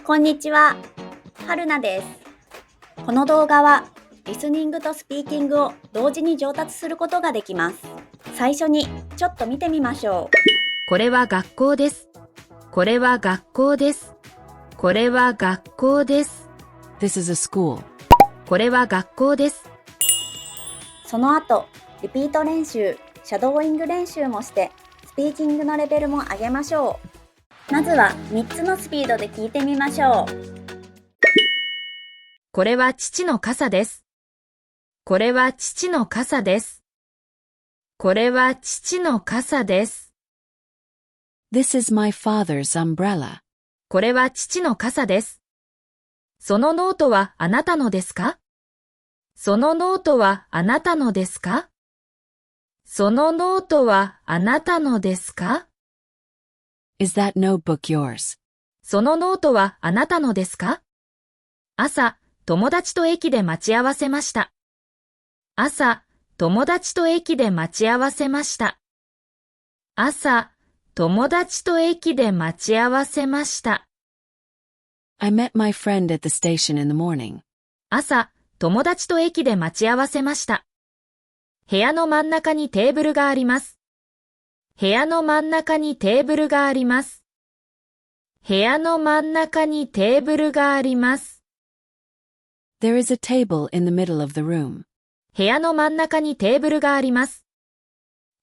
こんにちは、はるなです。この動画はリスニングとスピーキングを同時に上達することができます。最初にちょっと見てみましょう。これは学校です。これは学校です。これは学校です。This is a school. これは学校です。その後、リピート練習、シャドーイング練習もしてスピーキングのレベルも上げましょう。まずは3つのスピードで聞いてみましょう。これは父の傘です。これは父の傘です。これは父の傘です。This is my father's umbrella. これは父の傘です。そのノートはあなたのですか？そのノートはあなたのですか？そのノートはあなたのですか？ Is that notebook yours? そのノートはあなたのですか？朝、友達と駅で待ち合わせました。朝、友達と駅で待ち合わせました。朝、友達と駅で待ち合わせました。I met my friend at the station in the morning. 朝、友達と駅で待ち合わせました。部屋の真ん中にテーブルがあります。部屋の真ん中にテーブルがあります。部屋の真ん中にテーブルがあります。There is a table in the middle of the room. 部屋の真ん中にテーブルがあります。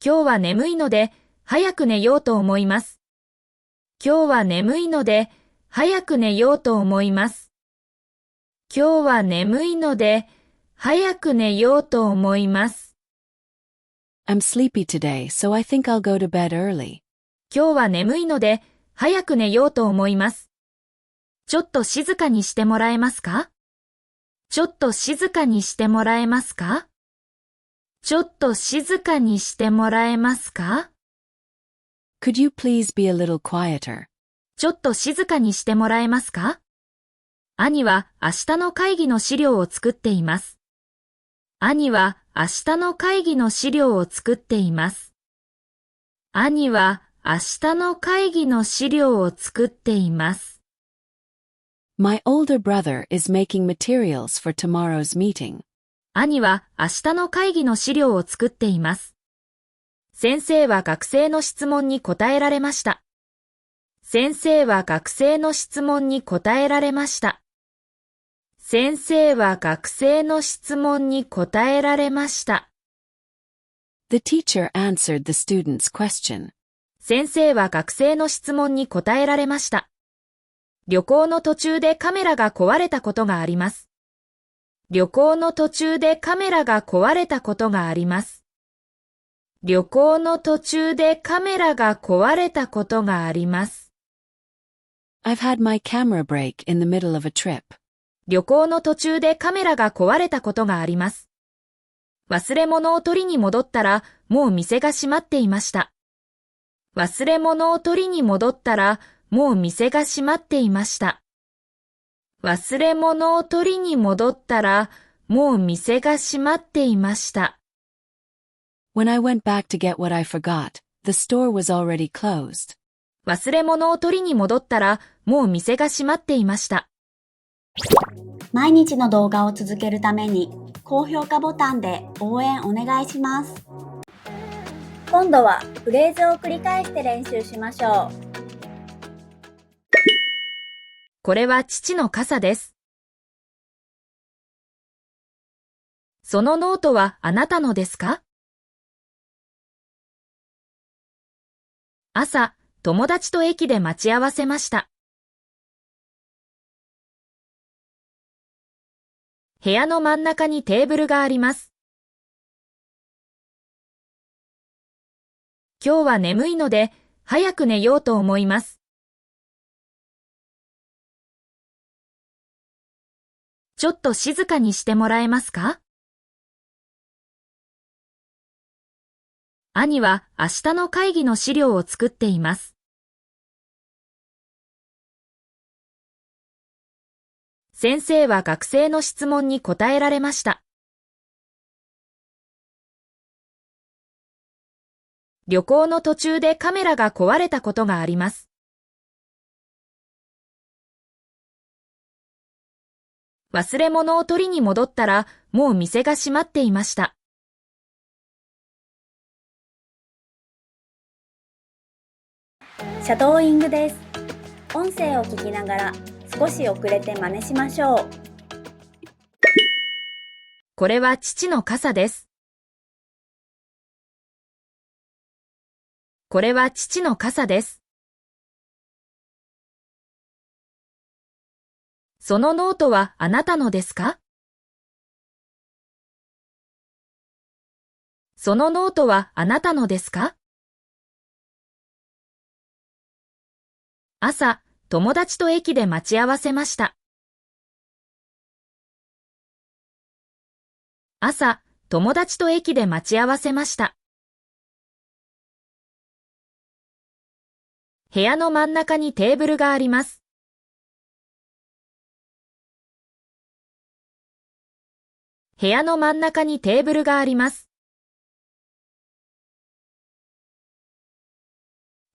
今日は眠いので、早く寝ようと思います。今日は眠いので、早く寝ようと思います。今日は眠いので、早く寝ようと思います。I'm sleepy today, so I think I'll go to bed early. 今日は眠いので、早く寝ようと思います。ちょっと静かにしてもらえますか？ちょっと静かにしてもらえますか？ちょっと静かにしてもらえますか？ Could you please be a little quieter? ちょっと静かにしてもらえますか？兄は明日の会議の資料を作っています。兄は明日の会議の資料を作っています。兄は明日の会議の資料を作っています。My older brother is making materials for tomorrow's meeting. 兄は明日の会議の資料を作っています。先生は学生の質問に答えられました。先生は学生の質問に答えられました。先生は学生の質問に答えられました。The teacher answered the student's question. 先生は学生の質問に答えられました。旅行の途中でカメラが壊れたことがあります。旅行の途中でカメラが壊れたことがあります。旅行の途中でカメラが壊れたことがあります。I've had my camera break in the middle of a trip. 旅行の途中でカメラが壊れたことがあります。忘れ物を取りに戻ったら、もう店が閉まっていました。忘れ物を取りに戻ったら、もう店が閉まっていました。忘れ物を取りに戻ったら、もう店が閉まっていました。When I went back to get what I forgot, the store was already closed. 忘れ物を取りに戻ったら、もう店が閉まっていました。毎日の動画を続けるために高評価ボタンで応援お願いします。今度はフレーズを繰り返して練習しましょう。これは父の傘です。そのノートはあなたのですか？朝、友達と駅で待ち合わせました。部屋の真ん中にテーブルがあります。今日は眠いので、早く寝ようと思います。ちょっと静かにしてもらえますか？兄は明日の会議の資料を作っています。先生は学生の質問に答えられました。旅行の途中でカメラが壊れたことがあります。忘れ物を取りに戻ったら、もう店が閉まっていました。シャドーイングです。音声を聞きながら少し遅れて真似しましょう。これは父の傘です。これは父の傘です。そのノートはあなたのですか？そのノートはあなたのですか？朝、友達と駅で待ち合わせました。朝、友達と駅で待ち合わせました。部屋の真ん中にテーブルがあります。部屋の真ん中にテーブルがあります。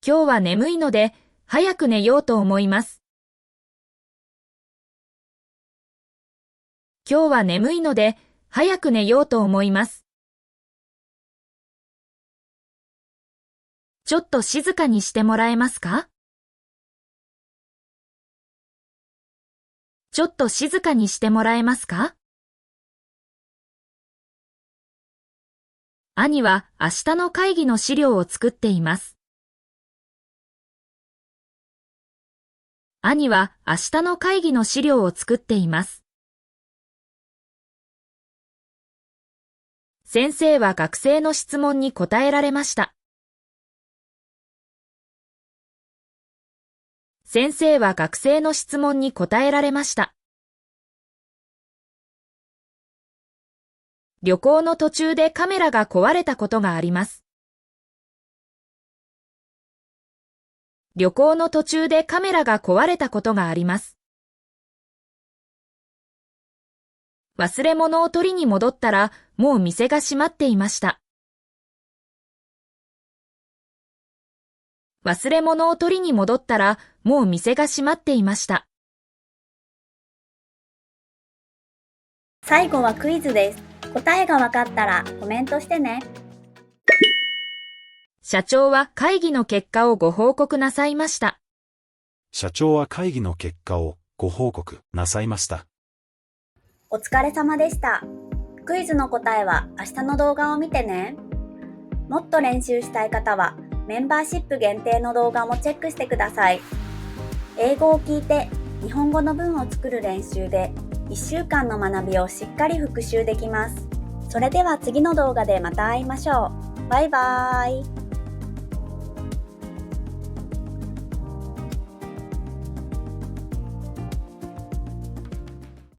今日は眠いので、早く寝ようと思います。今日は眠いので、早く寝ようと思います。ちょっと静かにしてもらえますか？ちょっと静かにしてもらえますか？兄は明日の会議の資料を作っています。兄は明日の会議の資料を作っています。先生は学生の質問に答えられました。先生は学生の質問に答えられました。旅行の途中でカメラが壊れたことがあります。旅行の途中でカメラが壊れたことがあります。忘れ物を取りに戻ったら、もう店が閉まっていました。忘れ物を取りに戻ったら、もう店が閉まっていました。最後はクイズです。答えがわかったらコメントしてね。社長は会議の結果をご報告なさいました。社長は会議の結果をご報告なさいました。お疲れ様でした。クイズの答えは明日の動画を見てね。もっと練習したい方はメンバーシップ限定の動画もチェックしてください。英語を聞いて日本語の文を作る練習で1週間の学びをしっかり復習できます。それでは次の動画でまた会いましょう。バイバーイ。